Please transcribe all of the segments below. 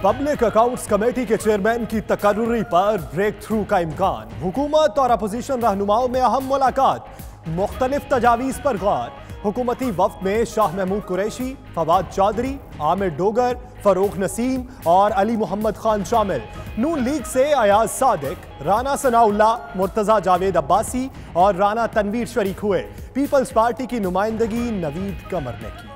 Public accounts committee के chairman की तकर्रुरी पर ब्रेक थ्रू का इम्कान। हुकूमत और अपोजिशन रहनुमाओं में अहम मुलाकात, मुख्तलिफ तजावीज पर गौर। हुकूमती वफ्द में शाह महमूद कुरैशी, फवाद चौधरी, आमिर डोगर, फरूख नसीम और अली मोहम्मद खान शामिल। नून लीग से अयाज सादिक, राना सनाउल्ला, मुर्तजा जावेद अब्बासी और राना तनवीर शरीक हुए। पीपल्स पार्टी की नुमाइंदगी नवीद कमर ने की।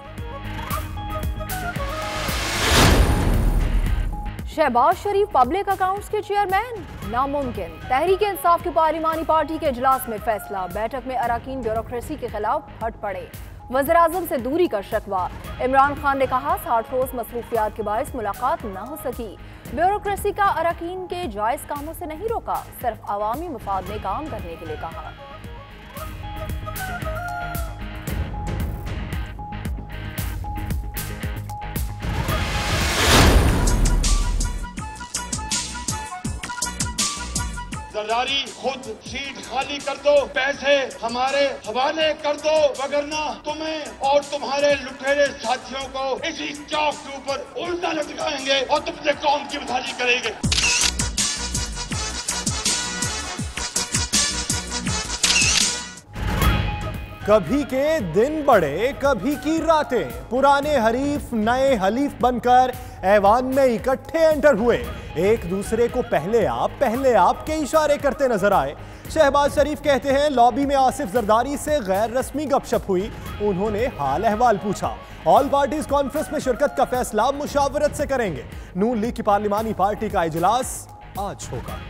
शहबाज शरीफ पब्लिक अकाउंट्स के चेयरमैन नामुमकिन। तहरीक इंसाफ की पार्लिमानी पार्टी के इजलास में फैसला। बैठक में अरकान ब्यूरोक्रेसी के खिलाफ फट पड़े। वज़ीर आज़म से दूरी का शकवा। इमरान खान ने कहा 60 रोज मसरूफियात के बायस मुलाकात न हो सकी। ब्यूरोक्रेसी का अरकान के जायज कामों से नहीं रोका, सिर्फ अवामी मफाद में काम करने के लिए कहा। जरदारी खुद सीट खाली कर दो, पैसे हमारे हवाले कर दो, वगरना तुम्हें और तुम्हारे लुटेरे साथियों को इसी चौक के ऊपर उल्टा लटकाएंगे और तुमसे कौम की बदहाली करेंगे। कभी के दिन बड़े, कभी की रातें। पुराने हरीफ नए हलीफ बनकर ऐवान में इकट्ठे एंटर हुए। एक दूसरे को पहले आप के इशारे करते नजर आए। शहबाज शरीफ कहते हैं लॉबी में आसिफ जरदारी से गैर रस्मी गपशप हुई। उन्होंने हाल अहवाल पूछा। ऑल पार्टीज कॉन्फ्रेंस में शिरकत का फैसला मुशावरत से करेंगे। नून लीग की पार्लिमानी पार्टी का इजलास आज होगा।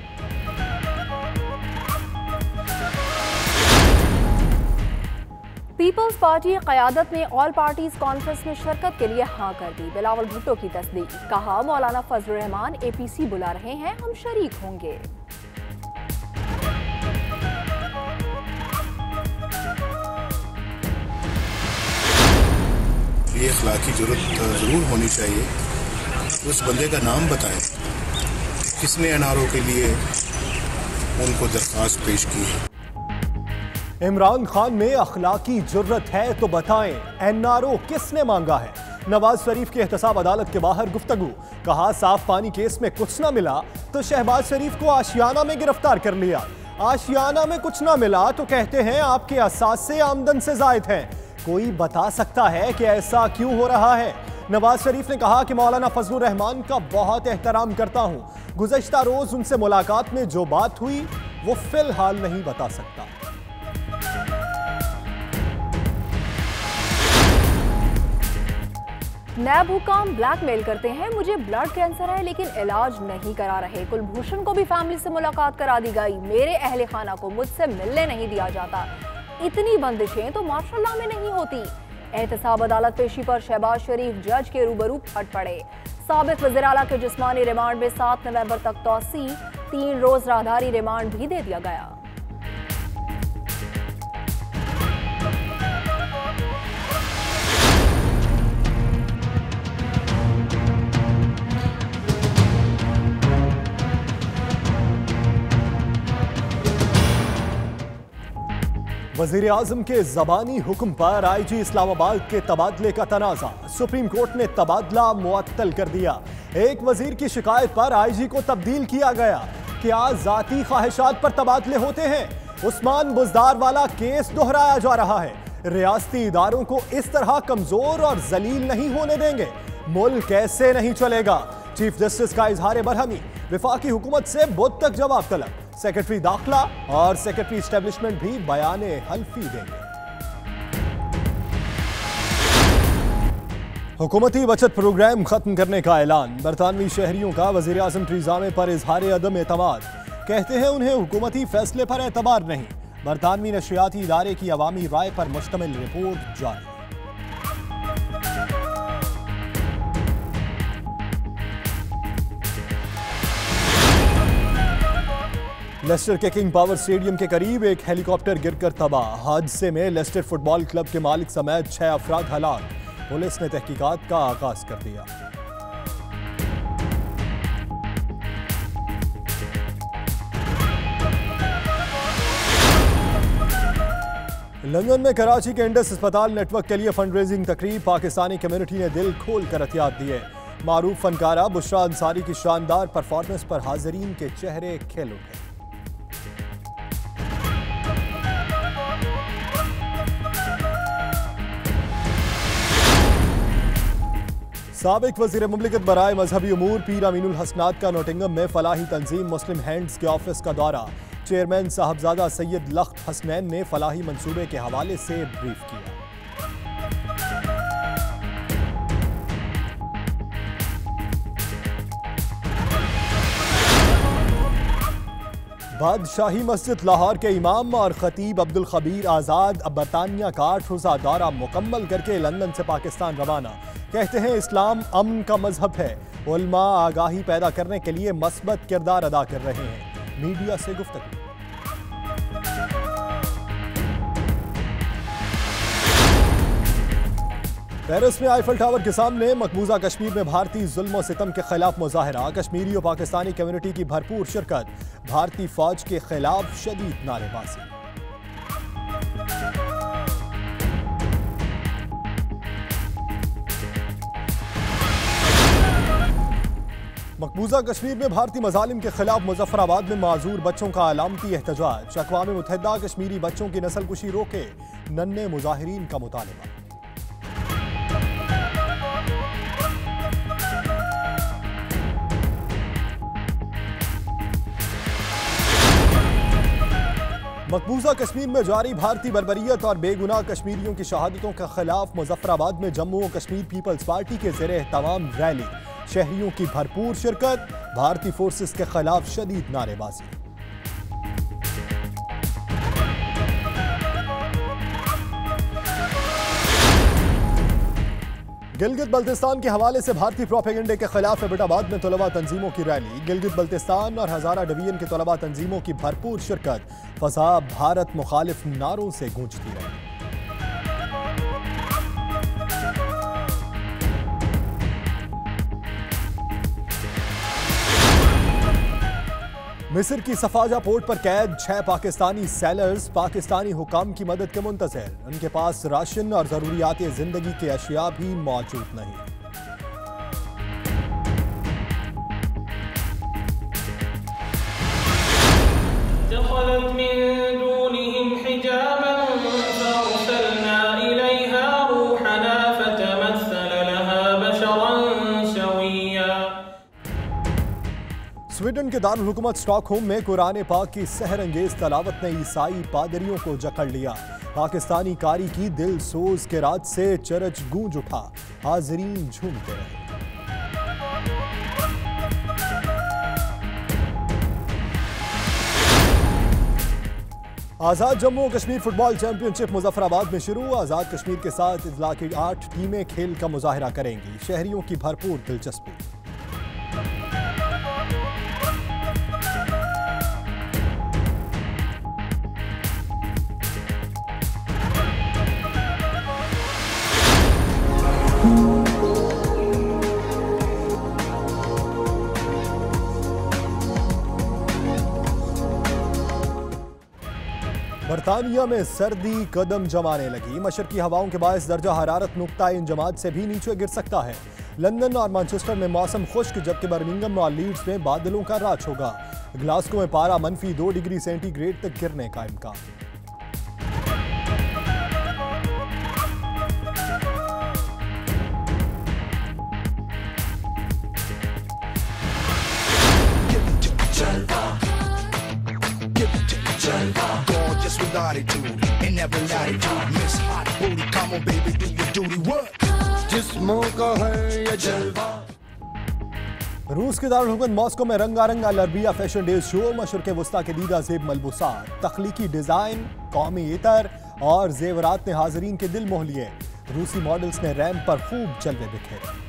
पीपल्स पार्टी क़यादत ने ऑल पार्टीज कॉन्फ्रेंस में शिरकत के लिए हाँ कर दी। बिलावल भुट्टो की तस्दीक। कहा मौलाना फजलुर रहमान APC बुला रहे हैं, हम शरीक होंगे। ये अखलाकी जुर्रत जरूर होनी चाहिए। उस बंदे का नाम बताएं, किसने NRO के लिए उनको दरख्वास्त पेश की है। इमरान खान में अखलाकी जुर्रत है तो बताएं, NRO किसने मांगा है। नवाज शरीफ की एहतसाब अदालत के बाहर गुफ्तगू। कहा साफ पानी केस में कुछ ना मिला तो शहबाज शरीफ को आशियाना में गिरफ्तार कर लिया। आशियाना में कुछ ना मिला तो कहते हैं आपके असासे आमदन से जायद हैं। कोई बता सकता है कि ऐसा क्यों हो रहा है। नवाज शरीफ ने कहा कि मौलाना फजलुर रहमान का बहुत एहतराम करता हूं। गुज़श्ता रोज उनसे मुलाकात में जो बात हुई वो फिलहाल नहीं बता सकता। नैब हुकाम ब्लैकमेल करते हैं, मुझे ब्लड कैंसर है लेकिन इलाज नहीं करा रहे। कुलभूषण को भी फैमिली से मुलाकात करा दी गई। मेरे अहले खाना को मुझसे मिलने नहीं दिया जाता। इतनी बंदिशें तो माशाल्लाह में नहीं होती। एहतसाब अदालत पेशी पर शहबाज शरीफ जज के रूबरू फट पड़े। साबिक वज़ीर आला के जिस्मानी रिमांड में 7 नवंबर तक तौसी। 3 रोज राहदारी रिमांड भी दे दिया गया। वज़ीर आज़म के ज़बानी हुक्म पर IG इस्लामाबाद के तबादले का तनाज़ा। सुप्रीम कोर्ट ने तबादला मुअत्तल कर दिया। एक वज़ीर की शिकायत पर IG को तब्दील किया गया। क्या ज़ाती ख्वाहिशात पर तबादले होते हैं? उस्मान बुज़दार वाला केस दोहराया जा रहा है। रियासती इदारों को इस तरह कमज़ोर और जलील नहीं होने देंगे। मुल्क कैसे नहीं चलेगा। चीफ जस्टिस का इजहार बरहमी। वफाकी हुकूमत से बुध तक जवाब तलब। सेक्रेटरी दाखिला और सेक्रेटरी एस्टेब्लिशमेंट भी बयाने हल्फी देंगे। हुकूमती बचत प्रोग्राम खत्म करने का ऐलान। बरतानवी शहरियों का वज़ीर आज़म टीज़ा में पर इजहार अदम एतमाद। कहते हैं उन्हें हुकूमती फैसले पर एतबार नहीं। बरतानवी नशरियाती इदारे की अवामी राय पर मुश्तमिल रिपोर्ट जारी। लेस्टर के किंग पावर स्टेडियम के करीब एक हेलीकॉप्टर गिरकर तबाह। हादसे में लेस्टर फुटबॉल क्लब के मालिक समेत 6 अफराद हलाक। पुलिस ने तहकीकात का आगाज कर दिया। लंदन में कराची के इंडस अस्पताल नेटवर्क के लिए फंड रेजिंग तकरीब। पाकिस्तानी कम्युनिटी ने दिल खोल कर एहतियात दिए। मारूफ फनकारा बुशरा अंसारी की शानदार परफॉर्मेंस पर हाजरीन के चेहरे खिल उठे। साबिक वज़ीर मुमलिकत बराए मजहबी उमूर पीर अमीनुल हसनात का नोटिंगम में फलाही तंजीम मुस्लिम हैंड्स के ऑफिस का दौरा। चेयरमैन साहबजादा सैयद लख्त हसनैन ने फलाही मंसूबे के हवाले से ब्रीफ किया। बादशाही मस्जिद लाहौर के इमाम और खतीब अब्दुल खबीर आज़ाद अब बरतानिया का 8 रोज़ा दौरा मुकम्मल करके लंदन से पाकिस्तान रवाना। कहते हैं इस्लाम अमन का मजहब है। उलमा आगाही पैदा करने के लिए मस्बत किरदार अदा कर रहे हैं। मीडिया से गुफ्तगू। पेरिस में आईफल टावर के सामने मकबूजा कश्मीर में भारतीय जुल्म और सितम के खिलाफ मुजाहरा। कश्मीरी और पाकिस्तानी कम्युनिटी की भरपूर शिरकत। भारतीय फौज के खिलाफ शदीद नारेबाजी। मकबूजा कश्मीर में भारतीय मजालिम के खिलाफ मुजफ्फराबाद में माजूर बच्चों का अलामती एहतजाज। अक़वाम मुत्तहिदा कश्मीरी बच्चों की नस्लकुशी रोके, नन्हे मुजाहिरीन का मुतालबा। मकबूजा कश्मीर में जारी भारतीय बर्बरियत और बेगुनाह कश्मीरियों की शहादतों के खिलाफ मुजफ्फराबाद में जम्मू और कश्मीर पीपल्स पार्टी के ज़ेरे एहतमाम रैली। शहरियों की भरपूर शिरकत। भारतीय फोर्सेस के खिलाफ शदीद नारेबाजी। गिलगित बल्तिस्तान के हवाले से भारतीय प्रोपेगेंडे के खिलाफ एबटाबाद में तलबा तंजीमों की रैली। गिलगित बल्तिस्तान और हजारा डिवीजन के तलबा तंजीमों की भरपूर शिरकत। फसा भारत मुखालिफ नारों से गूंजती रही। मिस्र की सफाजा पोर्ट पर कैद 6 पाकिस्तानी सेलर्स पाकिस्तानी हुकाम की मदद के मुंतज़िर। उनके पास राशन और ज़रूरियात जिंदगी के अशिया भी मौजूद नहीं। स्वीडन के दारुल हुकूमत स्टॉकहोम में कुरान पाक की सहर अंगेज तलावत ने ईसाई पादरियों को जकड़ लिया। पाकिस्तानी कारी की दिल सोज के रात से चरच गूंज उठा। हाजरीन झूमते रहे। आज़ाद जम्मू कश्मीर फुटबॉल चैंपियनशिप मुजफ्फराबाद में शुरू। आज़ाद कश्मीर के साथ इजला की 8 टीमें खेल का मुजाहिरा करेंगी। शहरियों की भरपूर दिलचस्पी। बरतानिया में सर्दी कदम जमाने लगी। मशरकी हवाओं के बायस दर्जा हरारत नुक्ता इंजमाद से भी नीचे गिर सकता है। लंदन और मैनचेस्टर में मौसम खुश्क, जबकि बर्मिंघम और लीड्स में बादलों का राज होगा। ग्लासगो में पारा -2 डिग्री सेंटीग्रेड तक गिरने का इम्कान। Gorgeous with attitude in every latitude. Miss Hot Booty, come on baby, do your duty work. जिस्मों का है ये जलवा। रूस के दारुल हुकूमत मॉस्को में रंगारंग अल-अरबिया फैशन डेज शो। मशरिक़ वस्ता के दीदा ज़ेब मलबूसात, तख्लीकी डिजाइन, कौमी इतर और जेवरात ने हाजरीन के दिल मोह लिए। रूसी मॉडल्स ने रैंप पर खूब जलवे बिखेरे।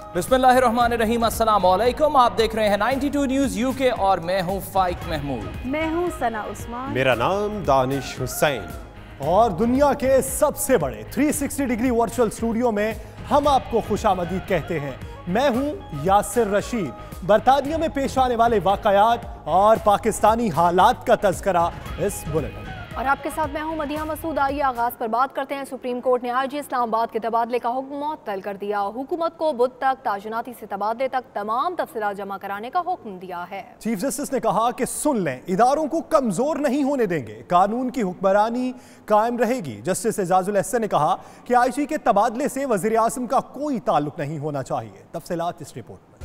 बिस्मिल्लाहिर्रहमानिर्रहीम, अस्सलाम वालेकुम। आप देख रहे हैं 92 न्यूज़ यूके और मैं हूं फाइक महमूद। मैं हूं सना उस्मान। मेरा नाम दानिश हुसैन। और दुनिया के सबसे बड़े 360 डिग्री वर्चुअल स्टूडियो में हम आपको खुशामदीद कहते हैं। मैं हूं यासिर रशीद। बरतानिया में पेश आने वाले वाकयात और पाकिस्तानी हालात का तज़किरा इस बुलेटिन। और आपके साथ मैं हूं मदिहा मसूद। आइए आगाज पर बात करते हैं। सुप्रीम कोर्ट ने आईजी इस्लामाबाद के तबादले का हुक्म मुअत्तल कर दिया। हुकूमत को बुध तक ताजुनाती से तबादले तक तमाम तफसीलात जमा कराने का हुक्म दिया है। चीफ जस्टिस ने कहा कि सुन लें, इदारों को कमजोर नहीं होने देंगे, कानून की हुक्मरानी कायम रहेगी। जस्टिस एजाजुल एहसन ने कहा कि आईजी के तबादले से वजीर आज़म का कोई ताल्लुक नहीं होना चाहिए। तफसीलात इस रिपोर्ट में।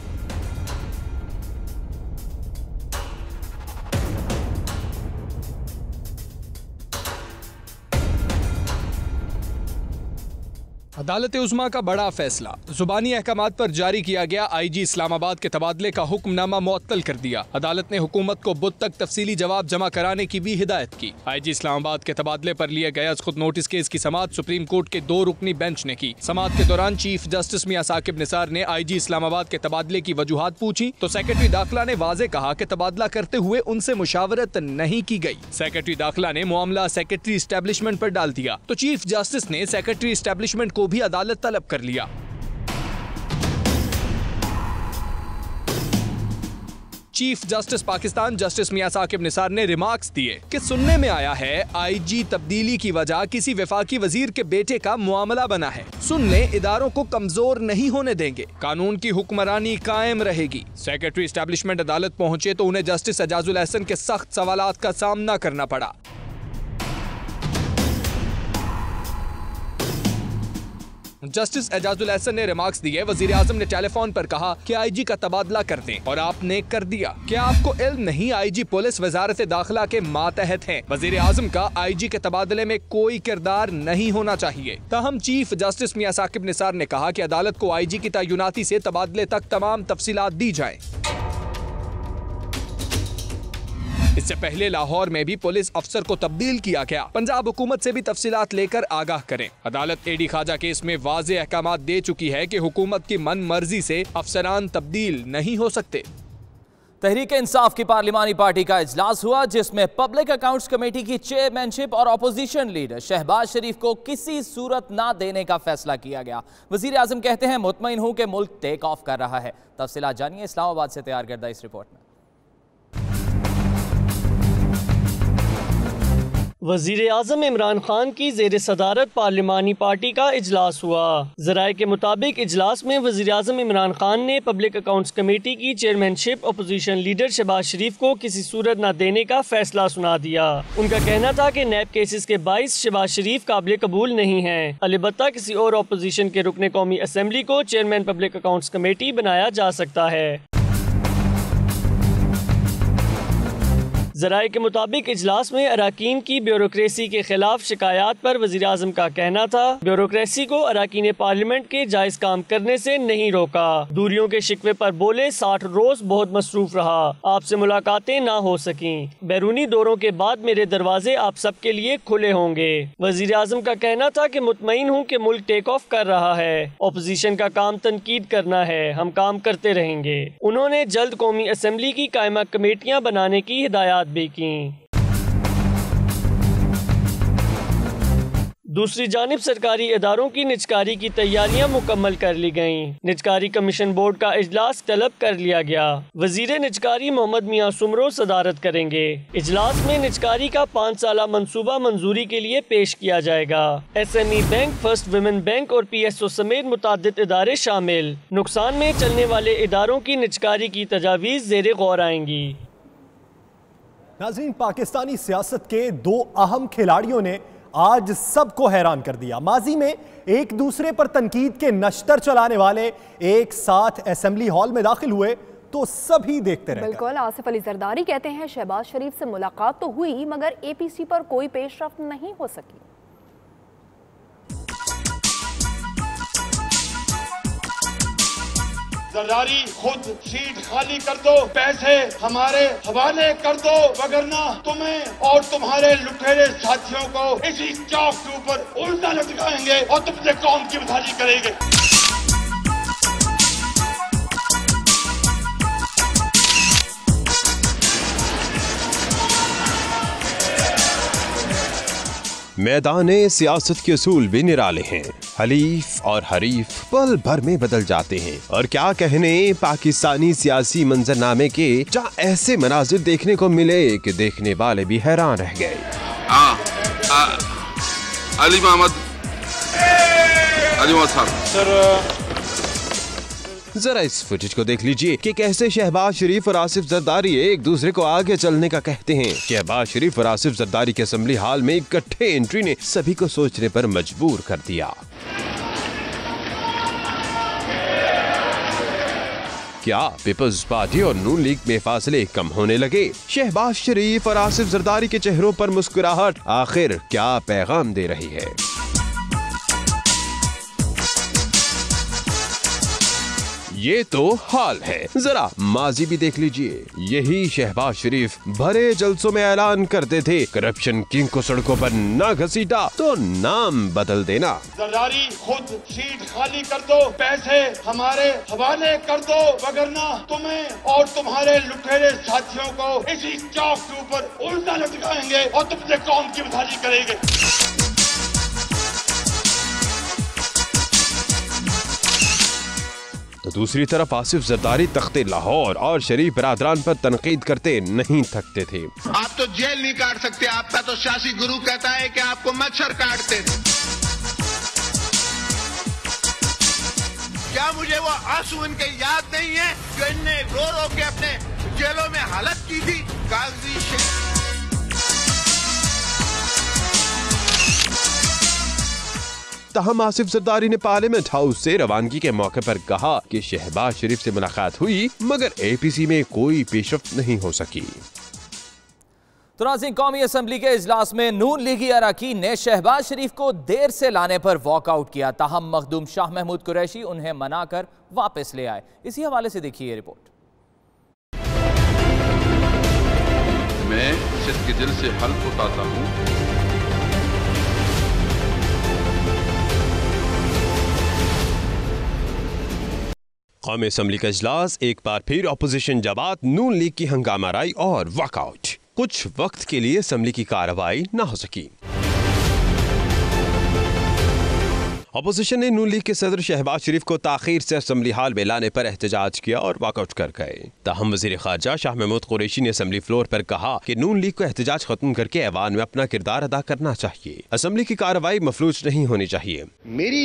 अदालत उज़्मा का बड़ा फैसला। जुबानी अहकामात पर जारी किया गया आईजी इस्लामाबाद के तबादले का हुक्मनामा मुअत्तल कर दिया। अदालत ने हुकूमत को बुध तक तफसीली जवाब जमा कराने की भी हिदायत की। आईजी इस्लामाबाद के तबादले पर लिए गए खुद नोटिस केस की समाअत सुप्रीम कोर्ट के 2 रुकनी बेंच ने की। समाअत के दौरान चीफ जस्टिस मियां साकिब निसार ने आईजी इस्लामाबाद के तबादले की वजूहात पूछी तो सेक्रेटरी दाखिला ने वाज़े कहा कि तबादला करते हुए उनसे मुशावरत नहीं की गई। सेक्रेटरी दाखिला ने मामला सेक्रेटरी एस्टेब्लिशमेंट पर डाल दिया तो चीफ जस्टिस ने सेक्रेटरी एस्टेब्लिशमेंट को भी अदालत तलब कर लिया। चीफ जस्टिस पाकिस्तान जस्टिस मियां साकिब निसार ने रिमार्क्स दिए कि सुनने में आया है आईजी तब्दीली की वजह किसी वफाकी वजीर के बेटे का मामला बना है। सुन लें, इदारों को कमजोर नहीं होने देंगे, कानून की हुक्मरानी कायम रहेगी। सेक्रेटरी एस्टेब्लिशमेंट अदालत पहुंचे तो उन्हें जस्टिस एजाजुल एहसन के सख्त सवालात का सामना करना पड़ा। जस्टिस एजाजुल एहसन ने रिमार्क्स दिए, वजीर आजम ने टेलीफोन पर कहा कि आईजी का तबादला कर दें और आपने कर दिया। क्या आपको इल्म नहीं आईजी पुलिस वजारत दाखिला के मातहत हैं? वजीर आजम का आईजी के तबादले में कोई किरदार नहीं होना चाहिए। ताहम चीफ जस्टिस मियां साकिब निसार ने कहा कि अदालत को आईजी की तयनाती से तबादले तक तमाम तफसीलात दी जाएं। इससे पहले लाहौर में भी पुलिस अफसर को तब्दील किया गया। पंजाब हुकूमत से भी तफसीलात लेकर आगाह करें। अदालत एडी खाजा केस में वाज़े अहकामात दे चुकी है कि हुकूमत की मन मर्जी से अफसरान तब्दील नहीं हो सकते। तहरीक इंसाफ की पार्लिमानी पार्टी का इजलास हुआ जिसमें पब्लिक अकाउंट्स कमेटी की चेयरमैनशिप और अपोजिशन लीडर शहबाज शरीफ को किसी सूरत ना देने का फैसला किया गया। वजीर आजम कहते हैं मुतमईन हूं कि मुल्क टेक ऑफ कर रहा है। तफसीलात जानिए इस्लामाबाद से तैयार करदा इस रिपोर्ट में। वज़ीर आज़म इमरान खान की ज़ेर सदारत पार्लिमानी पार्टी का इजलास हुआ। ज़राए के मुताबिक इजलास में वज़ीर आज़म इमरान खान ने पब्लिक अकाउंट्स कमेटी की चेयरमैनशिप अपोजिशन लीडर शहबाज शरीफ को किसी सूरत न देने का फैसला सुना दिया। उनका कहना था कि नैब केसेस के बाइस शहबाज शरीफ काबिल कबूल नहीं हैं। अलबत्ता किसी और अपोजिशन के रुकने कौमी असम्बली को चेयरमैन पब्लिक अकाउंट्स कमेटी बनाया जा सकता है। ज़राए के मुताबिक इजलास में अराकीन की ब्यूरोक्रेसी के खिलाफ शिकायत पर वज़ीर आज़म का कहना था ब्यूरोक्रेसी को अराकीन पार्लियामेंट के जायज़ काम करने से नहीं रोका। दूरियों के शिकवे पर बोले 60 रोज बहुत मसरूफ रहा, आपसे मुलाकातें ना हो सकी। बैरूनी दौरों के बाद मेरे दरवाजे आप सबके लिए खुले होंगे। वज़ीर आज़म का कहना था कि मुतमईन हूँ कि मुल्क टेक ऑफ कर रहा है। अपोजिशन का काम तनकीद करना है, हम काम करते रहेंगे। उन्होंने जल्द कौमी असम्बली की कायमा कमेटियाँ बनाने की हिदायत भी की। दूसरी जानिब सरकारी इदारों की निजकारी की तैयारियां मुकम्मल कर ली गयीं। निजकारी कमीशन बोर्ड का इजलास तलब कर लिया गया। वजीर निजकारी मोहम्मद मियां सुमरो सदारत करेंगे। इजलास में निजकारी का 5 साला मंसूबा मंजूरी के लिए पेश किया जाएगा। SME bank, first women bank और PSO समेत मुतादिद इदारे शामिल। नुकसान में चलने वाले इदारों की निजकारी की तजावीज़ ज़ेरे गौर आएंगी। नाज़रीन, पाकिस्तानी सियासत के 2 अहम खिलाड़ियों ने आज सबको हैरान कर दिया। माजी में एक दूसरे पर तनकीद के नश्तर चलाने वाले एक साथ असेंबली हॉल में दाखिल हुए तो सभी देखते रहे। बिल्कुल, आसिफ अली जरदारी कहते हैं शहबाज शरीफ से मुलाकात तो हुई मगर APC पर कोई पेशरफ्त नहीं हो सकी। जरदारी खुद सीट खाली कर दो, पैसे हमारे हवाले कर दो, वगरना तुम्हें और तुम्हारे लुटेरे साथियों को इसी चौक के ऊपर उल्टा लटकाएंगे और तुमसे कौम की बदहाली करेंगे। मैदाने सियासत के असूल भी निराले हैं। हलीफ और हरीफ पल भर में बदल जाते हैं। और क्या कहने पाकिस्तानी सियासी मंजरनामे के, जहाँ ऐसे मनाजिर देखने को मिले कि देखने वाले भी हैरान रह गए। अली मोहम्मद साहब, जरा इस फुटेज को देख लीजिए कि कैसे शहबाज शरीफ और आसिफ जरदारी एक दूसरे को आगे चलने का कहते हैं। शहबाज शरीफ और आसिफ जरदारी के असेंबली हॉल में इकट्ठे एंट्री ने सभी को सोचने पर मजबूर कर दिया। क्या पीपल्स पार्टी और नून लीग में फासले कम होने लगे? शहबाज शरीफ और आसिफ जरदारी के चेहरों पर मुस्कुराहट आखिर क्या पैगाम दे रही है? ये तो हाल है, जरा माजी भी देख लीजिए। यही शहबाज शरीफ भरे जलसों में ऐलान करते थे, करप्शन किंग को सड़कों पर न घसीटा तो नाम बदल देना। जरदारी खुद सीट खाली कर दो, पैसे हमारे हवाले कर दो, वगरना तुम्हें और तुम्हारे लुटेरे साथियों को इसी चौक के ऊपर उल्टा लटकाएंगे और तुमसे कौम की बदहाली करेंगे। तो दूसरी तरफ आसिफ जरदारी तख्ते लाहौर और शरीफ बरादरान पर तनकीद करते नहीं थकते थे। आप तो जेल नहीं काट सकते, आपका तो सियासी गुरु कहता है कि आपको मच्छर काटते थे। क्या मुझे वो आंसू इनके याद नहीं है जो इनने रो रो के अपने जेलों में हालत की थी? कागजी तहम आसिफ जरदारी ने पार्लियामेंट हाउस से रवानगी के मौके पर कहा कि शहबाज शरीफ से मुलाकात हुई मगर एपीसी में कोई पेशरफ्त नहीं हो सकी। तो नाज़रीन, कौमी असम्बली के इजलास में नून लीगी अरकान ने शहबाज शरीफ को देर से लाने पर वॉकआउट किया। ताहम मखदूम शाह महमूद कुरैशी उन्हें मनाकर वापस ले आए। इसी हवाले से देखिए ये रिपोर्ट। मैं सिद्ध के दिल से हल्फ उठाता हूँ कौमी असम्बली का इजलास एक बार फिर अपोजिशन जमात नून लीग की हंगामाराई और वॉकआउट। कुछ वक्त के लिए असम्बली की कार्रवाई न हो सकी। अपोजिशन ने नून लीग के सदर शहबाज शरीफ को ताखीर से असम्बली हाल में लाने पर एहतजाज किया और वॉकआउट कर गए। ताहम वज़ीर ख़ारजा शाह महमूद कुरैशी ने असम्बली फ्लोर पर कहा कि नून लीग को एहतजाज खत्म करके ऐवान में अपना किरदार अदा करना चाहिए। असम्बली की कार्रवाई मफलूज नहीं होनी चाहिए। मेरी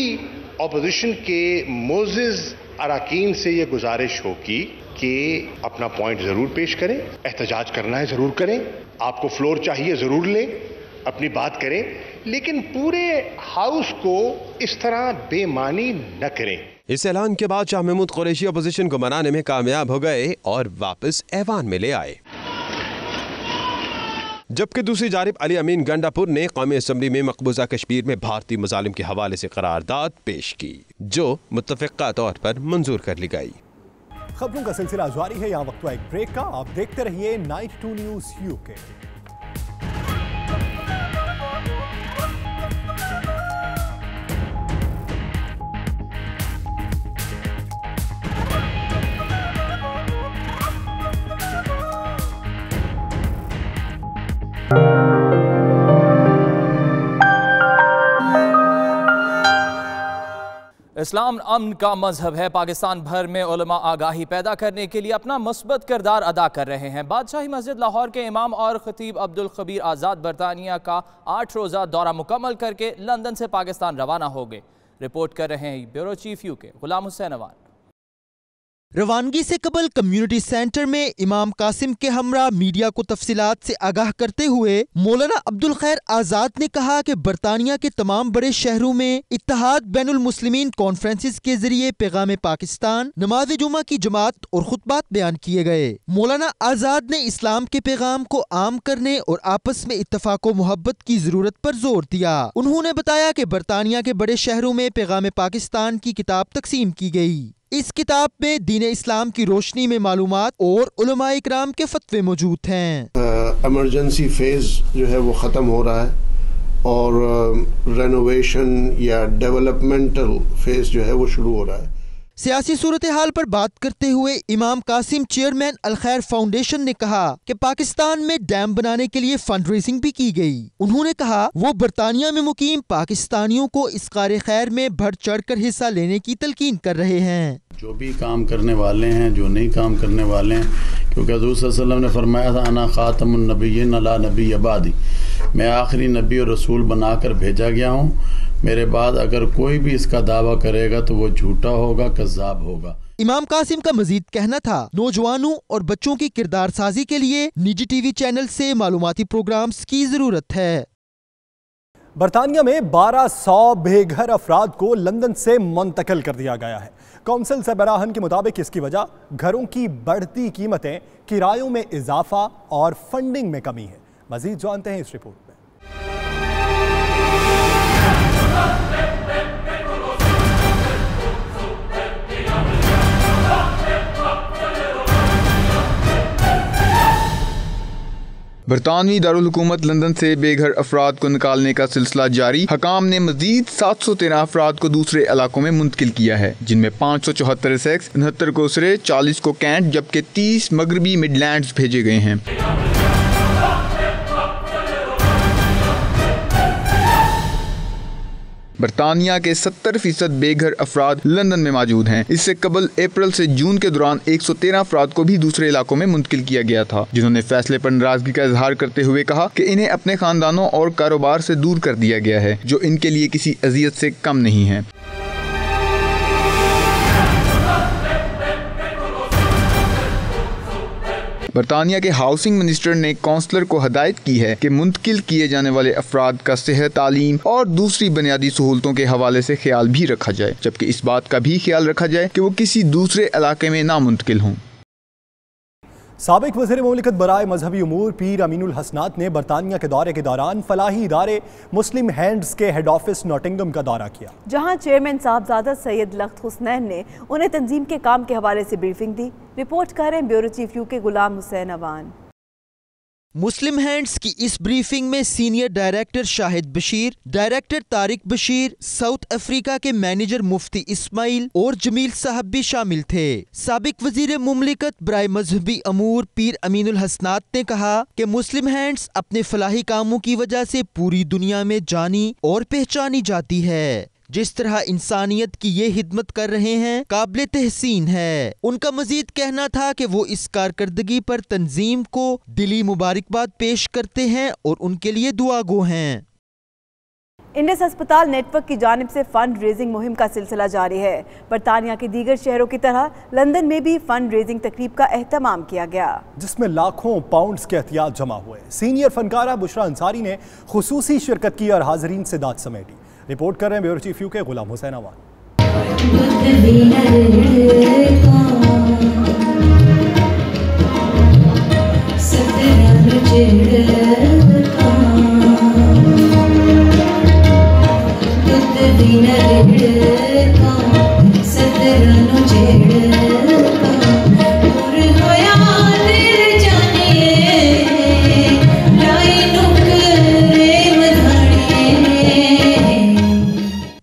अपोजिशन के मोजिज अरकान से ये गुजारिश होगी कि अपना पॉइंट जरूर पेश करें, एहतजाज करना है जरूर करें, आपको फ्लोर चाहिए जरूर लें, अपनी बात करें, लेकिन पूरे हाउस को इस तरह बेमानी न करें। इस ऐलान के बाद शाह महमूद कुरैशी अपोजिशन को मनाने में कामयाब हो गए और वापस ऐवान में ले आए। जबकि दूसरी जानिब अली अमीन गंडापुर ने कौमी असम्बली में मकबूजा कश्मीर में भारतीय मजालिम के हवाले से करारदाद पेश की, जो मुत्तफ़िक़ा तौर पर मंजूर कर ली गई। खबरों का सिलसिला जारी है, यहाँ वक्त हुआ एक ब्रेक का। आप देखते रहिए 92 न्यूज़ UK। इस्लाम अमन का मजहब है। पाकिस्तान भर में उलमा आगाही पैदा करने के लिए अपना मुस्बत किरदार अदा कर रहे हैं। बादशाही मस्जिद लाहौर के इमाम और खतीब अब्दुल खबीर आज़ाद बरतानिया का 8 रोज़ा दौरा मुकम्मल करके लंदन से पाकिस्तान रवाना हो गए। रिपोर्ट कर रहे हैं bureau chief UK Ghulam Hussain Awan. रवानगी से कबल कम्युनिटी सेंटर में इमाम कासिम के हमरा मीडिया को तफसीलात से आगाह करते हुए मौलाना अब्दुल खैर आज़ाद ने कहा कि बरतानिया के तमाम बड़े शहरों में इत्तेहाद बैनुल मुस्लिमीन कॉन्फ्रेंसिस के जरिए पैगाम पाकिस्तान, नमाज जुमा की जमात और खुतबात बयान किए गए। मौलाना आज़ाद ने इस्लाम के पैगाम को आम करने और आपस में इत्तफाक व मोहब्बत की जरूरत पर जोर दिया। उन्होंने बताया कि बरतानिया के बड़े शहरों में पैगाम पाकिस्तान की किताब तकसीम की गई। इस किताब में दीन इस्लाम की रोशनी में मालूमात और उलमा इकराम के फतवे मौजूद हैं। इमरजेंसी फेज जो है वो ख़त्म हो रहा है और रेनोवेशन या डेवलपमेंटल फेज जो है वो शुरू हो रहा है। सियासी सूरत हाल पर बात करते हुए इमाम कासिम चेयरमैन अल खैर फाउंडेशन ने कहा कि पाकिस्तान में डैम बनाने के लिए फंड रेजिंग भी की गई। उन्होंने कहा वो बरतानिया में मुकीम पाकिस्तानियों को इस कार खैर में बढ़ चढ़ कर हिस्सा लेने की तलकीन कर रहे हैं। जो भी काम करने वाले हैं, जो नहीं काम करने वाले हैं, क्योंकि हज़रत सल्लल्लाहु अलैहि वसल्लम ने फरमाया था अना खातमुन नबिय्यीन ला नबी अबादी, मैं आखिरी नबी और रसूल बनाकर भेजा गया हूँ। मेरे बाद अगर कोई भी इसका दावा करेगा तो वो झूठा होगा, कज़्ज़ाब होगा। इमाम कासिम का मजीद कहना था नौजवानों और बच्चों की किरदार साजी के लिए निजी टीवी चैनल से मालूमाती प्रोग्राम्स की जरूरत है। बरतानिया में 1200 बेघर अफराद को लंदन से मुंतकिल कर दिया गया है। कौंसिल सरबराहन के मुताबिक इसकी वजह घरों की बढ़ती कीमतें, किरायों में इजाफा और फंडिंग में कमी है। मजीद जानते हैं इस रिपोर्ट में। बरतानवी दारुल हुकूमत लंदन से बेघर अफराद को निकालने का सिलसिला जारी। हकाम ने मजीद 713 अफराद को दूसरे इलाकों में मुंतकिल किया है, जिनमें 574 सेक्स, 69 को उसरे, 40 को कैंट जबकि 30 मगरबी मिडलैंड्स भेजे गए हैं। बरतानिया के 70% बेघर अफराद लंदन में मौजूद हैं। इससे कबल अप्रैल से जून के दौरान 113 अफराद को भी दूसरे इलाकों में मुंतकिल किया गया था, जिन्होंने फैसले पर नाराजगी का इजहार करते हुए कहा कि इन्हें अपने खानदानों और कारोबार से दूर कर दिया गया है, जो इनके लिए किसी अजियत से कम नहीं है। बरतानिया के हाउसिंग मिनिस्टर ने काउंसलर को हदायत की है कि मुंतकिल किए जाने वाले अफराद का सेहत, तालीम और दूसरी बुनियादी सहूलतों के हवाले से ख्याल भी रखा जाए, जबकि इस बात का भी ख्याल रखा जाए कि वो किसी दूसरे इलाके में ना मुंतकिल हों। साबिक वज़ीर मुमलिकत बराए मजहबी उमूर पीर अमीनुल हसनात ने बरतानिया के दौरे के दौरान फलाही इदारे मुस्लिम हैंड्स के हेड ऑफिस नॉटिंगम का दौरा किया, जहां चेयरमैन साहबजादा सैयद लख्त हुसनैन ने उन्हें तंजीम के काम के हवाले से ब्रीफिंग दी। रिपोर्ट कर रहे हैं bureau chief UK Ghulam Hussain Awan. मुस्लिम हैंड्स की इस ब्रीफिंग में senior director Shahid Bashir, director Tariq Bashir, south Africa के मैनेजर मुफ्ती इस्माइल और जमील साहब भी शामिल थे। साबिक वजीर मुमलिकत बराए मजहबी अमूर पीर अमीनुल हसनात ने कहा कि मुस्लिम हैंड्स अपने फलाही कामों की वजह से पूरी दुनिया में जानी और पहचानी जाती है। जिस तरह इंसानियत की ये हिदमत कर रहे हैं काबिल तहसीन है। उनका मजीद कहना था कि वो इस कारकर्दगी पर तंजीम को दिली मुबारकबाद पेश करते हैं और उनके लिए दुआ गो हैं। इंडस अस्पताल नेटवर्क की जानिब से फंड रेजिंग मुहिम का सिलसिला जारी है। बरतानिया के दीगर शहरों की तरह लंदन में भी फंड रेजिंग तकरीब का एहतमाम किया गया, जिसमें लाखों पाउंड्स के एहतियात जमा हुए। सीनियर फनकारा बुशरा अंसारी ने खुसूसी शिरकत की और हाजरीन से दाद समेटी। रिपोर्ट कर रहे हैं bureau chief UK Ghulam Hussain Awan.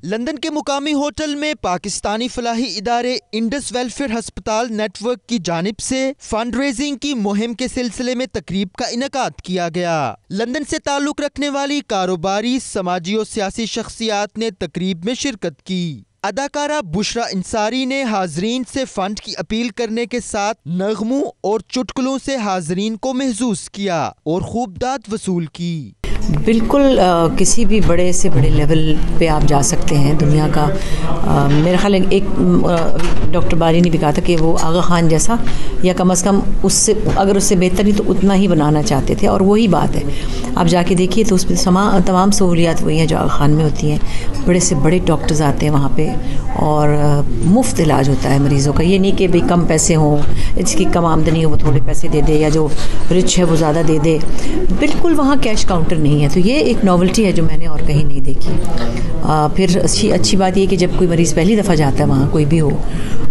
London के मुकामी होटल में पाकिस्तानी फलाही इदारे इंडस वेलफेयर हस्पताल नेटवर्क की जानिब से फंड रेजिंग की मुहिम के सिलसिले में तकरीब का इनेकाद किया गया। लंदन से ताल्लुक रखने वाली कारोबारी, समाजी और सियासी शख्सियात ने तकरीब में शिरकत की। अदाकारा बुशरा अंसारी ने हाजरीन से फंड की अपील करने के साथ नगमों और चुटकुलों से हाजरीन को महसूस किया और खूब दाद वसूल की। बिल्कुल किसी भी बड़े से बड़े लेवल पे आप जा सकते हैं दुनिया का। मेरा ख्याल है एक डॉक्टर बारी ने भी कहा था कि वो आगा खान जैसा या कम से कम उससे अगर उससे बेहतर नहीं तो उतना ही बनाना चाहते थे, और वही बात है। आप जाके देखिए तो उसमें तमाम सहूलियात वही हैं जो आगा खान में होती हैं। बड़े से बड़े डॉक्टर्स आते हैं वहाँ पे और मुफ्त इलाज होता है मरीज़ों का। ये नहीं कि भाई कम पैसे हों, जिसकी कम आमदनी हो वो थोड़े पैसे दे दे या जो रिच है वो ज़्यादा दे दे। बिल्कुल वहाँ कैश काउंटर नहीं है, तो ये एक नॉवेल्टी है जो मैंने और कहीं नहीं देखी। फिर अच्छी बात ये कि जब कोई मरीज़ पहली दफ़ा जाता है वहाँ, कोई भी हो,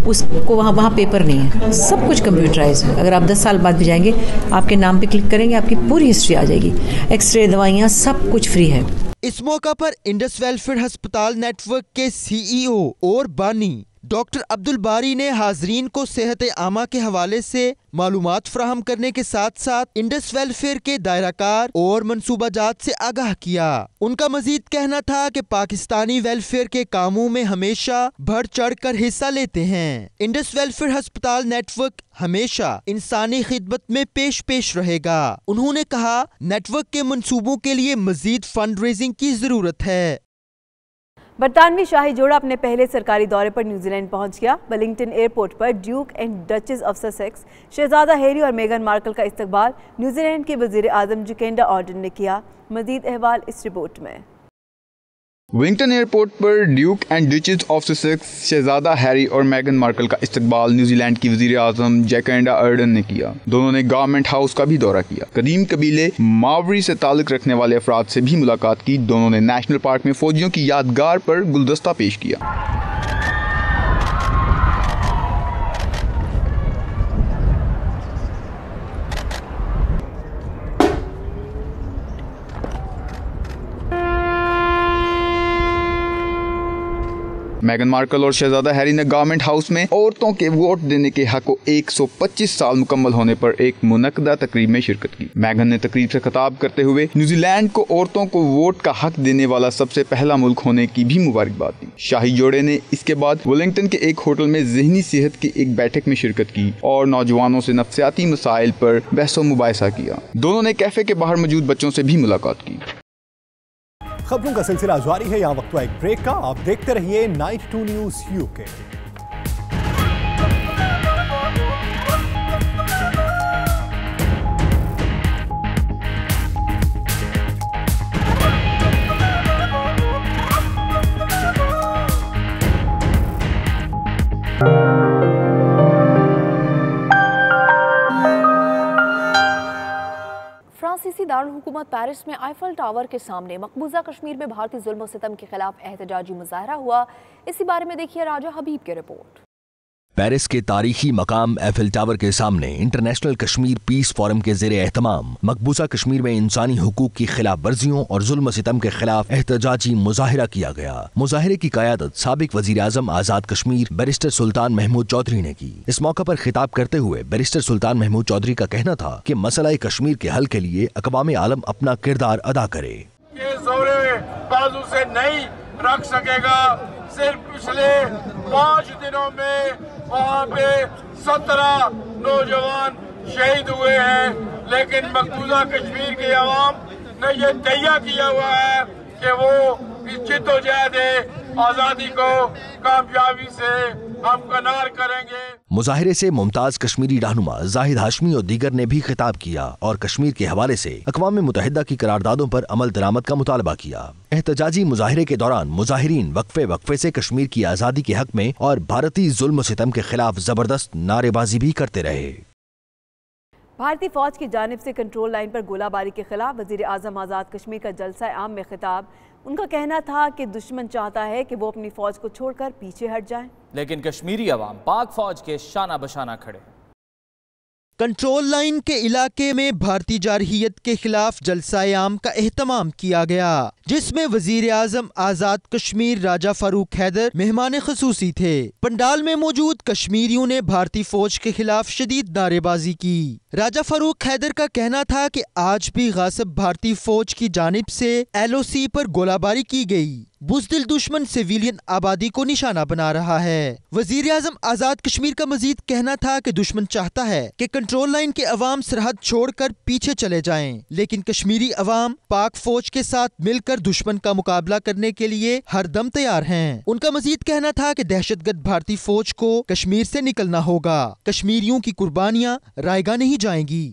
उसको वहाँ पेपर नहीं है, सब कुछ कंप्यूटराइज है। अगर आप 10 साल बाद भी जाएंगे आपके नाम पे क्लिक करेंगे, आपकी पूरी हिस्ट्री आ जाएगी, एक्सरे, दवाइयाँ, सब कुछ फ्री है। इस मौका पर इंडस वेलफेयर हस्पताल नेटवर्क के CEO और बानी डॉक्टर अब्दुल बारी ने हाजरीन को सेहत आमा के हवाले से मालूमात फराहम करने के साथ साथ इंडस वेलफेयर के दायराकार और मंसूबाजात से आगाह किया। उनका मजीद कहना था कि पाकिस्तानी वेलफेयर के कामों में हमेशा बढ़ चढ़ कर हिस्सा लेते हैं। इंडस वेलफेयर अस्पताल नेटवर्क हमेशा इंसानी खिदमत में पेश रहेगा। उन्होंने कहा, नेटवर्क के मंसूबों के लिए मजीद फंड रेजिंग की जरूरत है। बरतानवी शाही जोड़ा अपने पहले सरकारी दौरे पर न्यूजीलैंड पहुंच गया। वेलिंगटन एयरपोर्ट पर duke and duchess of Sussex शहजादा हैरी और मेगन मार्कल का इस्तकबाल न्यूजीलैंड के वजीर आजम जैकिंडा आर्डन ने किया। मजीद अहवाल इस रिपोर्ट में। वेलिंगटन एयरपोर्ट पर duke and duchess of Sussex शहजादा हैरी और मेगन मार्कल का इस्तकबाल न्यूजीलैंड की वजीर आजम जैकिंडा आर्डन ने किया। दोनों ने गवर्नमेंट हाउस का भी दौरा किया। कदीम कबीले मावरी से ताल्लुक रखने वाले अफराद से भी मुलाकात की। दोनों ने नेशनल पार्क में फौजियों की यादगार पर गुलदस्ता पेश किया। मेगन मार्कल और शहजादा हैरी ने गवर्नमेंट हाउस में औरतों के वोट देने के हक को 125 साल मुकम्मल होने पर एक मुनक्कदा तकरीब में शिरकत की। मेगन ने तकरीब से खिताब करते हुए न्यूजीलैंड को औरतों को वोट का हक देने वाला सबसे पहला मुल्क होने की भी मुबारकबाद दी। शाही जोड़े ने इसके बाद वेलिंगटन के एक होटल में ज़हनी सेहत की एक बैठक में शिरकत की और नौजवानों से नफ्सियाती मसाइल पर बहस व मुबाहिसा किया। दोनों ने कैफे के बाहर मौजूद बच्चों से भी मुलाकात की। खबरों का सिलसिला जारी है। यहाँ वक्त हुआ एक ब्रेक का। आप देखते रहिए 92 न्यूज़ यूके। फ्रांसीसी दारुल हुकूमत पेरिस में आईफल टावर के सामने मकबूजा कश्मीर में भारतीय जुल्म सितम के खिलाफ एहतजाजी मुजाहरा हुआ। इसी बारे में देखिए राजा हबीब की रिपोर्ट। पेरिस के तारीखी मकाम एफिल टावर के सामने इंटरनेशनल कश्मीर पीस फोरम के ज़ेरे एहतमाम मकबूजा कश्मीर में इंसानी हुकूक की खिलाफ वर्जियों और जुल्म सितम के खिलाफ एहतजाजी मुजाहिरा किया गया। मुजाहिरे की क़यादत साबिक वज़ीर आज़म आज़ाद कश्मीर बैरिस्टर सुल्तान महमूद चौधरी ने की। इस मौके पर खिताब करते हुए बैरिस्टर सुल्तान महमूद चौधरी का कहना था कि मसला कश्मीर के हल के लिए अक़वाम आलम अपना किरदार अदा करे। बाजू से नहीं रख सकेगा। सिर्फ पिछले 5 दिनों में वहाँ पे 17 नौजवान शहीद हुए हैं, लेकिन मकबूजा कश्मीर के अवाम ने ये तैयार किया हुआ है कि वो इस जिद्दोजहद आज़ादी को कामयाबी से हमकनार करेंगे। मुजाहिरे से मुमताज कश्मीरी रहनुमा जाहिद हाशमी और दीगर ने भी खिताब किया और कश्मीर के हवाले से अक़वाम मुत्तहिदा की करारदादों पर अमल दरामद का मुतालबा किया। एहतजाजी मुजाहिरे के दौरान मुजाहिरीन वक्फे से कश्मीर की आज़ादी के हक में और भारतीय जुल्म सितम के खिलाफ जबरदस्त नारेबाजी भी करते रहे। भारतीय फौज की जानिब से कंट्रोल लाइन पर गोलाबारी के खिलाफ वजीर आजम आज़ाद कश्मीर का जलसा आम में खिताब। उनका कहना था कि दुश्मन चाहता है कि वो अपनी फौज को छोड़कर पीछे हट जाएं, लेकिन कश्मीरी अवाम पाक फौज के शाना बशाना खड़े। कंट्रोल लाइन के इलाके में भारतीय जारहियत के खिलाफ जलसा-ए-आम का एहतमाम किया गया, जिसमें वजीर आजम आजाद कश्मीर राजा फारूक हैदर मेहमान खसूसी थे। पंडाल में मौजूद कश्मीरियों ने भारतीय फौज के खिलाफ शदीद नारेबाजी की। राजा फारूक हैदर का कहना था कि आज भी गासिब भारतीय फौज की जानिब से LOC पर गोलाबारी की गई। बुज़दिल दुश्मन सिविलियन आबादी को निशाना बना रहा है। वजीर आजम आजाद कश्मीर का मजीद कहना था कि दुश्मन चाहता है कि कंट्रोल लाइन के अवाम सरहद छोड़कर पीछे चले जाएं, लेकिन कश्मीरी अवाम पाक फौज के साथ मिलकर दुश्मन का मुकाबला करने के लिए हर दम तैयार हैं। उनका मजीद कहना था कि दहशतगर्द भारतीय फौज को कश्मीर से निकलना होगा। कश्मीरियों की कुर्बानियां रायगा नहीं जाएंगी।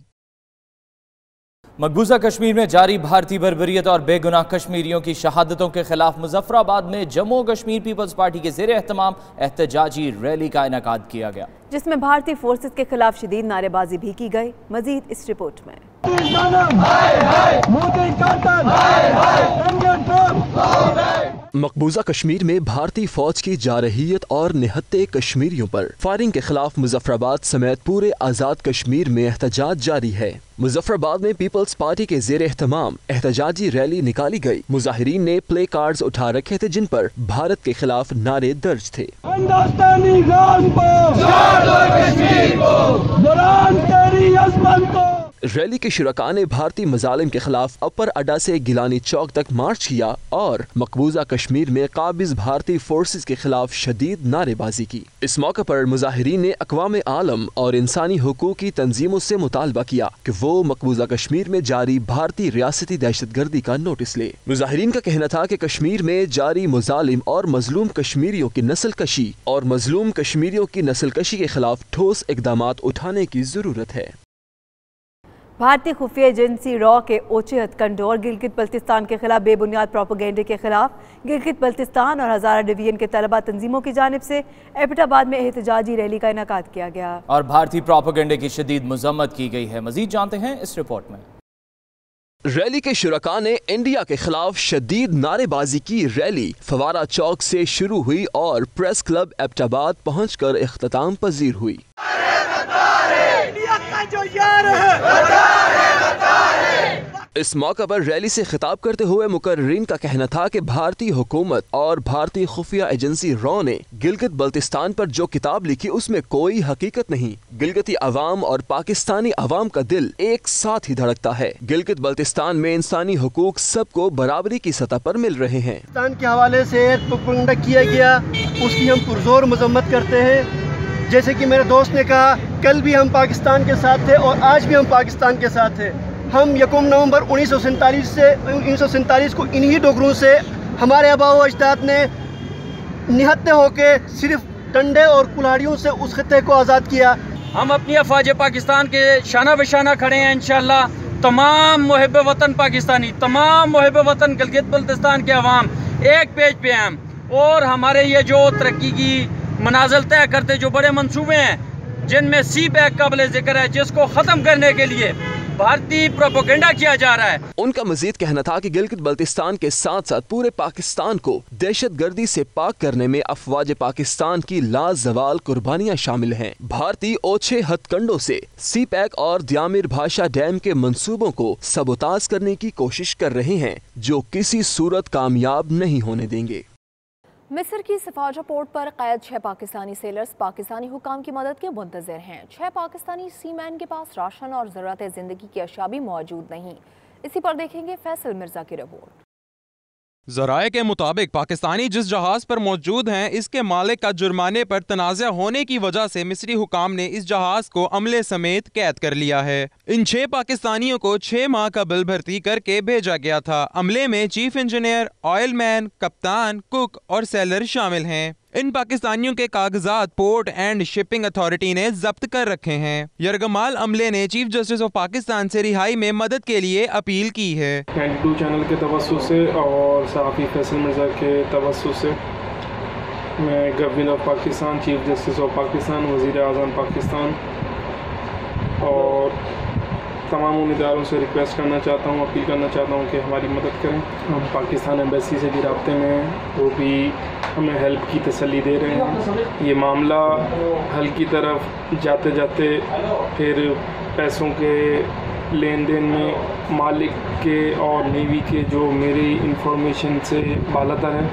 मकबूजा कश्मीर में जारी भारतीय बर्बरियत और बेगुनाह कश्मीरियों की शहादतों के खिलाफ मुजफ्फराबाद में जम्मू कश्मीर पीपल्स पार्टी के ज़ेरे एहतमाम एहतजाजी रैली का इनेकाद किया गया, जिसमें भारतीय फोर्सेस के खिलाफ शदीद नारेबाजी भी की गई। मजीद इस रिपोर्ट में। मकबूजा कश्मीर में भारतीय फौज की जारहियत और निहत्ते कश्मीरियों पर फायरिंग के खिलाफ मुजफ्फराबाद समेत पूरे आज़ाद कश्मीर में एहतजाज जारी है। मुजफ्फराबाद में पीपल्स पार्टी के जेर एहतमाम एहतजाजी रैली निकाली गई। मुजाहिरीन ने प्ले कार्ड्स उठा रखे थे जिन पर भारत के खिलाफ नारे दर्ज थे। रैली के शुरका ने भारतीय मजालिम के खिलाफ अपर अड्डा से गिलानी चौक तक मार्च किया और मकबूजा कश्मीर में काबिज भारतीय फोर्सेस के खिलाफ शदीद नारेबाजी की। इस मौके पर मुजाहिरीन ने अक़वाम आलम और इंसानी हुकूक की तंजीमों से मुतालबा किया कि वो मकबूजा कश्मीर में जारी भारतीय रियासती दहशतगर्दी का नोटिस ले। मुजाहिरीन का कहना था कि कश्मीर में जारी मुजालिम और मजलूम कश्मीरियों की नस्ल कशी के खिलाफ ठोस इक़दामात उठाने की जरूरत है। भारतीय खुफिया एजेंसी रॉ के ओछे हथकंडों और गिलगित बल्तिस्तान के खिलाफ बेबुनियाद प्रोपेगेंडे के खिलाफ गिलगित बल्तिस्तान और हजारा डिवीजन के तलबा तंजीमों की जानिब से एबटाबाद में एहतजाजी रैली का इनेकाद किया गया और भारतीय प्रोपेगेंडे की शदीद मजम्मत की गई है। मजीद जानते हैं इस रिपोर्ट में। रैली के शुरका ने इंडिया के खिलाफ शदीद नारेबाजी की। रैली फवारा चौक से शुरू हुई और प्रेस क्लब एबटाबाद पहुंचकर इख्तिताम पजीर हुई। इस मौका पर रैली से खिताब करते हुए मुकर्रिरीन का कहना था कि भारतीय हुकूमत और भारतीय खुफिया एजेंसी रॉ ने गिलगित बल्तिस्तान पर जो किताब लिखी उसमें कोई हकीकत नहीं। गिलगिती अवाम और पाकिस्तानी अवाम का दिल एक साथ ही धड़कता है। गिलगित बल्तिस्तान में इंसानी हुकूक सबको बराबरी की सतह पर मिल रहे हैं। पाकिस्तान के हवाले से प्रोपेगेंडा किया गया उसकी हम पुरजोर मजम्मत करते हैं। जैसे कि मेरे दोस्त ने कहा, कल भी हम पाकिस्तान के साथ थे और आज भी हम पाकिस्तान के साथ थे। हम 1 नवंबर 1947 को इन्हीं डोगरों से हमारे आबा व अजदाद ने निहत्ते होके सिर्फ डंडे और कुल्हाड़ियों से उस खित्ते को आज़ाद किया। हम अपनी अफवाज पाकिस्तान के शाना बशाना खड़े हैं इंशाअल्लाह। तमाम मुहिब वतन पाकिस्तानी, तमाम मुहिब वतन गिलगित बल्तिस्तान के अवाम एक पेज पे हैं और हमारे ये जो तरक्की की मनाजिल तय करते जो बड़े मंसूबे हैं जिनमें सी पैक काबिल जिक्र है, जिसको ख़त्म करने के लिए भारतीय प्रोपेगेंडा किया जा रहा है। उनका मजीद कहना था कि गिलगित बल्तिस्तान के साथ साथ पूरे पाकिस्तान को दहशतगर्दी से पाक करने में अफवाज पाकिस्तान की लाजवाल कुर्बानियां शामिल हैं। भारतीय ओछे हथकंडों से सी पैक और द्यामिर भाषा डैम के मंसूबों को सबोताज करने की कोशिश कर रहे हैं जो किसी सूरत कामयाब नहीं होने देंगे। मिस्र की सफाजा पोर्ट पर कैद 6 पाकिस्तानी सेलर्स पाकिस्तानी हुकाम की मदद के मुंतज़िर हैं। 6 पाकिस्तानी सीमैन के पास राशन और ज़रूरत ज़िंदगी की अशिया भी मौजूद नहीं। इसी पर देखेंगे फैसल मिर्जा की रिपोर्ट। ज़राए के मुताबिक पाकिस्तानी जिस जहाज पर मौजूद हैं इसके मालिक का जुर्माने पर तनाज़ा होने की वजह से मिस्री हुकाम ने इस जहाज को अमले समेत कैद कर लिया है। इन 6 पाकिस्तानियों को 6 माह का बिल भर्ती करके भेजा गया था। अमले में चीफ इंजीनियर, ऑयलमैन, कप्तान, कुक और सेलर शामिल हैं। इन पाकिस्तानियों के कागजात पोर्ट एंड शिपिंग अथॉरिटी ने जब्त कर रखे हैं। यरगमाल अमले ने चीफ जस्टिस ऑफ पाकिस्तान से रिहाई में मदद के लिए अपील की है। 92 चैनल के तवस्सुस से और सहाफ़ी फैसल मिर्जा के तवस्सुस से मैं governor of Pakistan, chief justice of Pakistan, वज़ीर आज़म पाकिस्तान और तमाम उम्मीदवारों से रिक्वेस्ट करना चाहता हूँ, अपील करना चाहता हूँ कि हमारी मदद करें। हम पाकिस्तान एम्बेसी से भी राब्ते में हैं, वो भी हमें हेल्प की तसल्ली दे रहे हैं। ये मामला हल की तरफ जाते जाते फिर पैसों के लेन देन में मालिक के और नेवी के जो मेरी इंफॉर्मेशन से बालातर है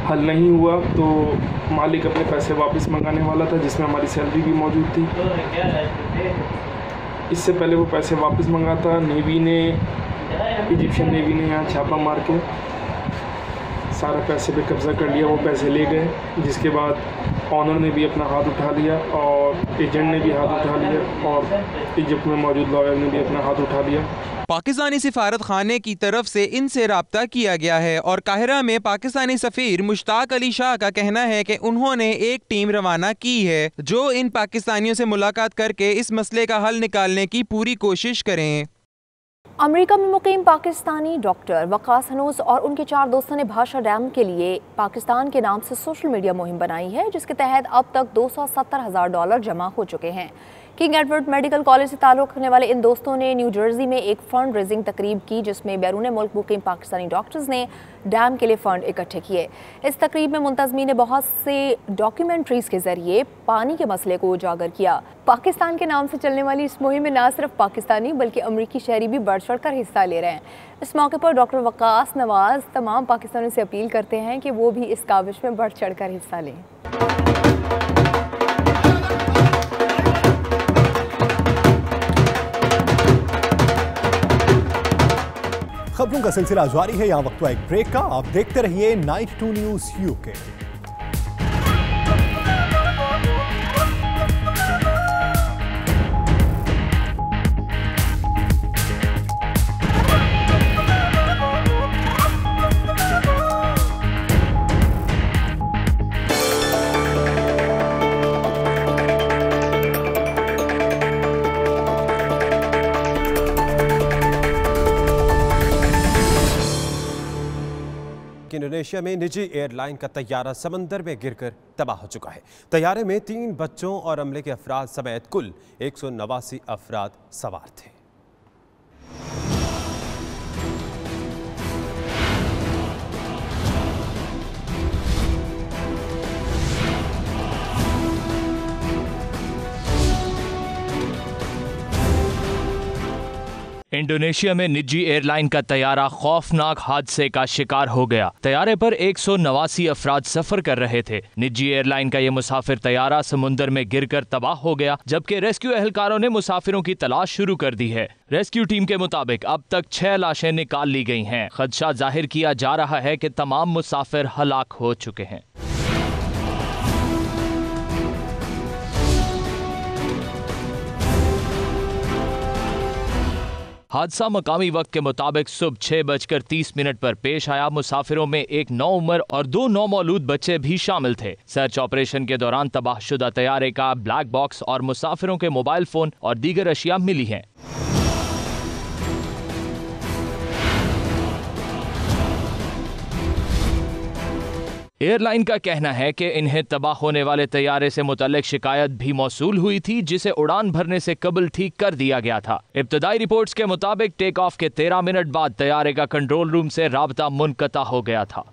हल नहीं हुआ तो मालिक अपने पैसे वापस मंगाने वाला था जिसमें हमारी सैलरी भी मौजूद थी। इससे पहले वो पैसे वापस मंगा था। नेवी ने, इजिप्शियन नेवी ने यहाँ छापा मार के सारा पैसे पे कब्ज़ा कर लिया, वो पैसे ले गए। जिसके बाद ऑनर ने भी अपना हाथ उठा लिया और एजेंट ने भी हाथ उठा लिया और इजिप्ट में मौजूद लॉयर ने भी अपना हाथ उठा लिया। पाकिस्तानी सिफारत खाने की तरफ से इनसे राब्ता किया गया है और काहिरा में पाकिस्तानी सफीर मुश्ताक अली शाह का कहना है कि उन्होंने एक टीम रवाना की है जो इन पाकिस्तानियों से मुलाकात करके इस मसले का हल निकालने की पूरी कोशिश करें। अमेरिका में मुकीम पाकिस्तानी डॉक्टर वकास हनूस और उनके 4 दोस्तों ने भाषा डैम के लिए पाकिस्तान के नाम से सोशल मीडिया मुहिम बनाई है, जिसके तहत अब तक $270,000 जमा हो चुके हैं। किंग एडवर्ड मेडिकल कॉलेज से ताल्लुक़ रखने वाले इन दोस्तों ने न्यू जर्सी में एक फंड रेजिंग तकरीब की, जिसमें बैरून मुल्क मुकीम पाकिस्तानी डॉक्टर्स ने डैम के लिए फ़ंड इकट्ठे किए। इस तकरीब में मुंतज़मीन ने बहुत से डॉक्यूमेंट्रीज़ के ज़रिए पानी के मसले को उजागर किया। पाकिस्तान के नाम से चलने वाली इस मुहिम में न सिर्फ पाकिस्तानी बल्कि अमरीकी शहरी भी बढ़ चढ़ कर हिस्सा ले रहे हैं। इस मौके पर डॉक्टर वकास नवाज तमाम पाकिस्तानियों से अपील करते हैं कि वो भी इस काविश में बढ़ चढ़ कर हिस्सा लें। खबरों का सिलसिला जारी है, यहाँ वक्त हुआ एक ब्रेक का। आप देखते रहिए नाइट 2 न्यूज़ यूके। इंडोनेशिया में निजी एयरलाइन का तैयारा समंदर में गिरकर तबाह हो चुका है। तैयारे में 3 बच्चों और अमले के अफराद समेत कुल 189 अफराद सवार थे। इंडोनेशिया में निजी एयरलाइन का तैयारा खौफनाक हादसे का शिकार हो गया। तैयारे पर 189 अफराद सफर कर रहे थे। निजी एयरलाइन का यह मुसाफिर तैयारा समुद्र में गिरकर तबाह हो गया, जबकि रेस्क्यू एहलकारों ने मुसाफिरों की तलाश शुरू कर दी है। रेस्क्यू टीम के मुताबिक अब तक 6 लाशें निकाल ली गई हैं। खदशा जाहिर किया जा रहा है कि तमाम मुसाफिर हलाक हो चुके हैं। हादसा मकामी वक्त के मुताबिक सुबह 6:30 पर पेश आया। मुसाफिरों में एक 9 उम्र और 2 नौमौलूद बच्चे भी शामिल थे। सर्च ऑपरेशन के दौरान तबाहशुदा तैयारे का ब्लैक बॉक्स और मुसाफिरों के मोबाइल फोन और दीगर अशिया मिली हैं। एयरलाइन का कहना है कि इन्हें तबाह होने वाले तैयारे से मुतल्लिक शिकायत भी मौसूल हुई थी, जिसे उड़ान भरने से कबल ठीक कर दिया गया था। इब्तदाई रिपोर्ट्स के मुताबिक टेक ऑफ के 13 मिनट बाद तैयारे का कंट्रोल रूम से राबता मुनक़ता हो गया था।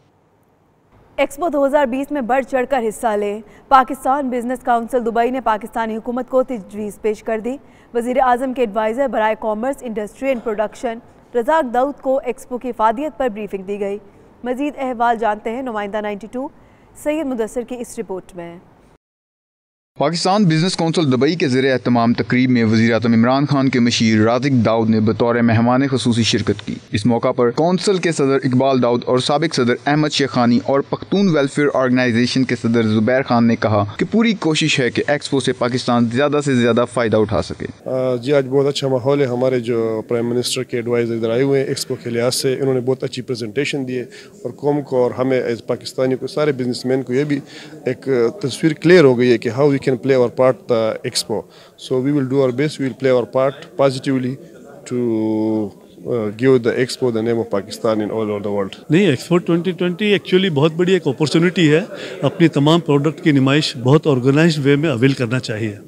एक्सपो 2020 में बढ़ चढ़कर हिस्सा लें। पाकिस्तान बिजनेस काउंसिल दुबई ने पाकिस्तानी हुकूमत को तजवीज़ पेश कर दी। वज़ीर आज़म के एडवाइज़र बराए commerce, industry and production Razak Dawood को एक्सपो की इफ़ादियत पर ब्रीफिंग दी गई। मज़ीद अहवाल जानते हैं नुमाइंदा 92 सैयद मुदस्सिर की इस रिपोर्ट में। पाकिस्तान बिजनेस काउंसिल दुबई के ज़रिए एहतमाम तकरीब में वज़ीर आज़म इमरान खान के मशीर राज़िक दाऊद ने बतौर मेहमान ख़ुसूसी शिरकत की। इस मौका पर कौंसिल के सदर इकबाल दाऊद और साबिक सदर अहमद शेखानी और पख्तून वेलफेयर ऑर्गेनाइजेशन के सदर जुबैर खान ने कहा कि पूरी कोशिश है कि एक्सपो से पाकिस्तान ज़्यादा से ज़्यादा फ़ायदा उठा सके। जी आज बहुत अच्छा माहौल है। हमारे जो प्राइम मिनिस्टर के एडवाइज़र इधर आए हुए हैं एक्सपो के लिहाज से, इन्होंने बहुत अच्छी प्रेजेंटेशन दी है और कौम को और हमें एज पाकिस्तानी को, सारे बिजनेसमैन को ये भी एक तस्वीर क्लियर हो गई है कि how we can play our part Expo. So we will do our best. We will play our part positively to give the Expo the name of Pakistan in all over the world. नहीं, Expo 2020 actually बहुत बड़ी एक opportunity है। अपनी तमाम product की नुमाइश बहुत ऑर्गेनाइज्ड वे में अवेल करना चाहिए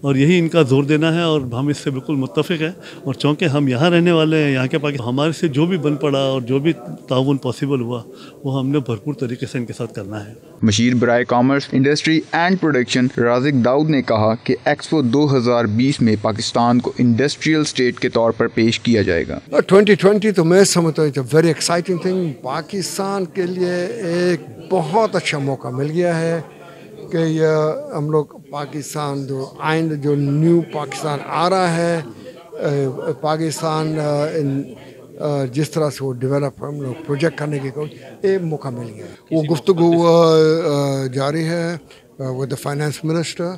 और यही इनका जोर देना है और हम इससे बिल्कुल मुत्तफिक हैं। और चूँकि हम यहाँ रहने वाले हैं, यहाँ के पाकिस्तान, हमारे से जो भी बन पड़ा और जो भी ताउन पॉसिबल हुआ वो हमने भरपूर तरीके से इनके साथ करना है। मशीर बराए commerce, industry and production Razak Dawood ने कहा कि एक्सपो 2020 में पाकिस्तान को इंडस्ट्रियल स्टेट के तौर पर पेश किया जाएगा। 2020 तो मैं समझता हूँ वेरी एक्साइटिंग थिंग। पाकिस्तान के लिए एक बहुत अच्छा मौका मिल गया है कि यह हम लोग पाकिस्तान जो न्यू पाकिस्तान आ रहा है, पाकिस्तान जिस तरह से वो डेवलप हम लोग प्रोजेक्ट करने की एक मौका मिल गया। वो गुफ्तगू जारी है with the finance minister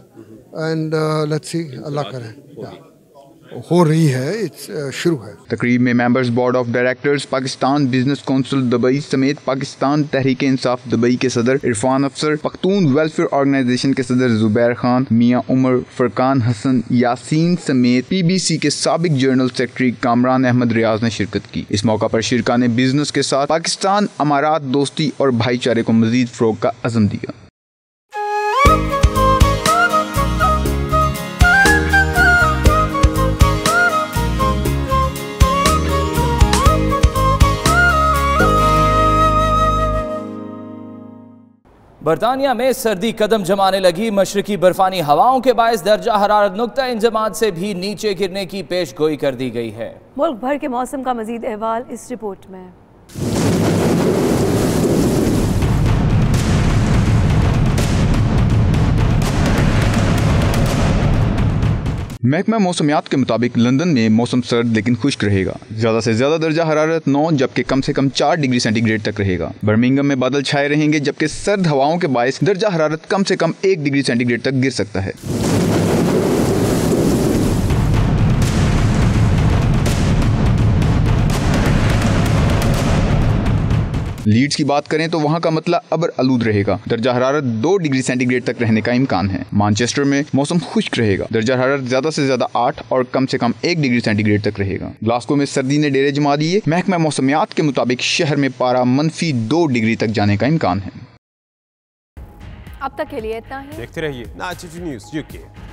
and let's see, अल्लाह करे। हो रही है, शुरू है। तकरीब में members board of directors, Pakistan business council Dubai समेत पाकिस्तान तहरीक इंसाफ दुबई के सदर इरफान अफसर, पख्तून वेलफेयर ऑर्गेनाइजेशन के सदर जुबैर खान, मियां उमर, फरकान हसन, यासीन समेत PBC के साबिक जनरल सेक्रेटरी कामरान अहमद रियाज ने शिरकत की। इस मौका पर शिरका ने बिजनेस के साथ पाकिस्तान अमारात दोस्ती और भाईचारे को मजीद फरोग का अज़म दिया। बरतानिया में सर्दी कदम जमाने लगी। मशरकी बर्फानी हवाओं के बायस दर्जा हरारत नुक्ता इंजमात से भी नीचे गिरने की पेश गोई कर दी गई है। मुल्क भर के मौसम का मजीद अहवाल इस रिपोर्ट में। महकमा मौसमियात के मुताबिक लंदन में मौसम सर्द लेकिन खुश्क रहेगा। ज्यादा से ज्यादा दर्जा हरारत 9 जबकि कम से कम 4 डिग्री सेंटीग्रेड तक रहेगा। बर्मिंघम में बादल छाए रहेंगे जबकि सर्द हवाओं के बायस दर्जा हरारत कम से कम 1 डिग्री सेंटीग्रेड तक गिर सकता है। लीड्स की बात करें तो वहां का मतला अबर आलूद रहेगा। दर्जा हरारत 2 डिग्री सेंटीग्रेड तक रहने का इम्कान है। मानचेस्टर में मौसम खुश्क रहेगा। दर्जा हरारत ज्यादा से ज्यादा 8 और कम से कम 1 डिग्री सेंटीग्रेड तक रहेगा। ग्लासगो में सर्दी ने डेरे जमा दिए। महकमा मौसमियात के मुताबिक शहर में पारा -2 डिग्री तक जाने का इम्कान है। अब तक के लिए इतना ही। देखते रहिए नाच न्यूज़ UK।